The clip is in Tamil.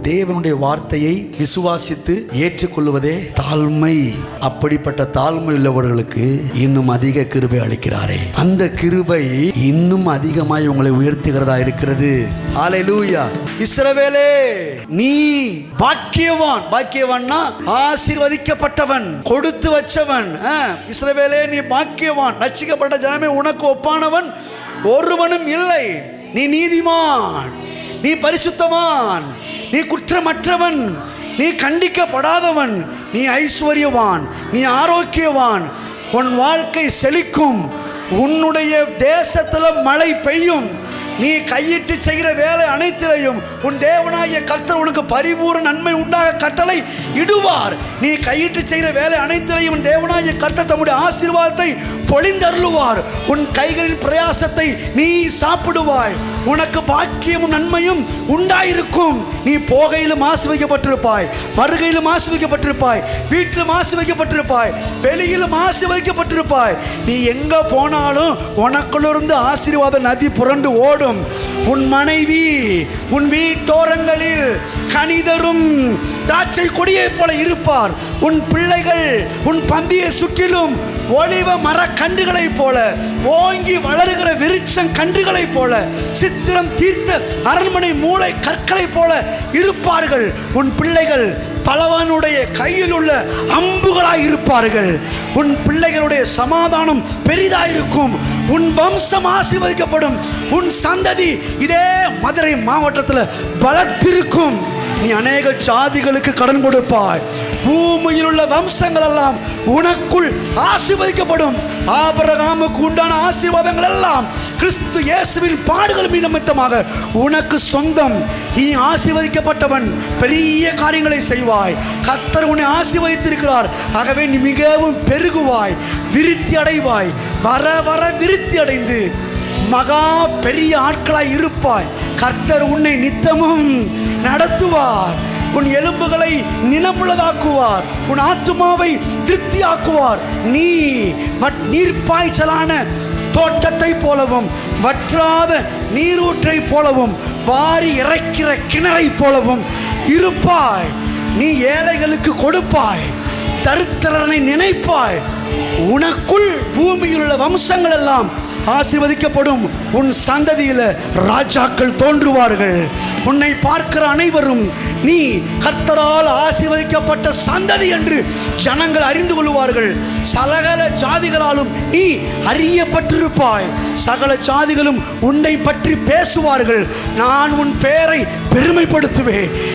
தேவனுடைய வார்த்தையை விசுவாசித்து ஏற்றுக்கொள்வதே தாழ்மை. அப்படிப்பட்ட தாழ்மை உள்ளவர்களுக்கு இன்னும் அதிக கிருபை அளிக்கிறாரே. அந்த கிருபை இன்னும் அதிகமாய் உங்களை உயர்த்துகிறதா இருக்கிறது. ஹல்லேலூயா. இஸ்ரவேலே, நீ பாக்கியவான். பாக்கியவான்னா ஆசீர்வதிக்கப்பட்டவன், கொடுத்து வச்சவன். இஸ்ரவேலே, நீ பாக்கியவான். ரட்சிக்கப்பட்ட ஜனமே, உனக்கு ஒப்பானவன் ஒருவனும் இல்லை. நீ நீதிமான், நீ பரிசுத்தவான், நீ குற்றமற்றவன், நீ கண்டிக்கப்படாதவன், நீ ஐஸ்வர்யவான், நீ ஆரோக்கியவான். உன் வாழ்க்கை செழிக்கும். உன்னுடைய தேசத்துல மழை பெய்யும். நீ கையிட்டு செய்கிற வேலை அனைத்திலையும் உன் தேவனாகிய கர்த்தர் உனக்கு பரிபூர்ண நன்மை உண்டாக கட்டளை இடுவார். நீ கையிட்டு செய்கிற வேலை அனைத்திலையும் உன் தேவனாகிய கர்த்தர் தம்முடைய ஆசீர்வாதத்தை பொழிந்தருளுவார். உன் கைகளின் பிரயாசத்தை நீ சாப்பிடுவாய். உனக்கு பாக்கியமும் நன்மையும் உண்டாயிருக்கும். நீ போகையிலும் ஆசீர்வதிக்கப்பட்டிருப்பாய், வருகையிலும் ஆசீர்வதிக்கப்பட்டிருப்பாய், வீட்டிலும் ஆசீர்வதிக்கப்பட்டிருப்பாய், வெளியிலும் ஆசீர்வதிக்கப்பட்டிருப்பாய். நீ எங்க போனாலும் உனக்குள்ளிருந்து ஆசீர்வாத நதி புரண்டு ஓடும். உன் மனைவி உன் வீட்டோரங்களில் கனிதரும் திராட்சை கொடியை போல இருப்பார். உன் பிள்ளைகள் உன் பந்தியை சுற்றிலும் ஒலிவ மர கன்றுகளை போல, ஓங்கி வளருகிற விருட்சம் கன்றுகளை போல, சித்திரம் தீர்த்த அரண்மனை மூளை கற்களை போல இருப்பார்கள். உன் பிள்ளைகள் பலவனுடைய கையில் உள்ள அம்புகளாய் இருப்பார்கள். உன் பிள்ளைகளுடைய சமாதானம் பெரிதாயிருக்கும். உன் வம்சம் ஆசீர்வதிக்கப்படும். உன் சந்ததி இதே மதுரை மாவட்டத்தில் பலத்திருக்கும். நீ அநேக ஜாதிகளுக்கு கடன் கொடுப்பாய். பூமியில் உள்ள வம்சங்கள் எல்லாம் உனக்குள் ஆசீர்வதிக்கப்படும். ஆபிரகாமுக்கு உண்டான ஆசீர்வாதங்கள் எல்லாம் கிறிஸ்து இயேசுவின் பாடுகள் நிமித்தமாக உனக்கு சொந்தம். நீ ஆசீர்வதிக்கப்பட்டவன். பெரிய காரியங்களை செய்வாய். கர்த்தர் உன்னை ஆசீர்வதித்திருக்கிறார். ஆகவே நீ மிகவும் பெருகுவாய், விருத்தி அடைவாய். வர வர விருத்தி அடைந்து மகா பெரிய ஆட்களாய் இருப்பாய். கர்த்தர் உன்னை நித்தமும் நடத்துவார். உன் எலும்புகளை நிலமுள்ளதாக்குவார். உன் ஆத்துமாவை திருப்தியாக்குவார். நீ நீர்ப்பாய்ச்சலான தோட்டத்தை போலவும், வற்றாத நீரூற்றை போலவும், வாரி இறைக்கிற கிணறை போலவும் இருப்பாய். நீ ஏழைகளுக்கு கொடுப்பாய், தரித்திரனை நினைப்பாய். உனக்குள் பூமியில் உள்ள வம்சங்கள் எல்லாம் ஆசீர்வதிக்கப்படும். உன் சந்ததியில ராஜாக்கள் தோன்றுவார்கள். உன்னை பார்க்கிற அனைவரும் நீ கர்த்தரால் ஆசீர்வதிக்கப்பட்ட சந்ததி என்று ஜனங்கள் அறிந்து கொள்வார்கள். சகல ஜாதிகளாலும் நீ அறியப்பட்டிருப்பாய். சகல ஜாதிகளும் உன்னை பற்றி பேசுவார்கள். நான் உன் பெயரை பெருமைப்படுத்துவேன்.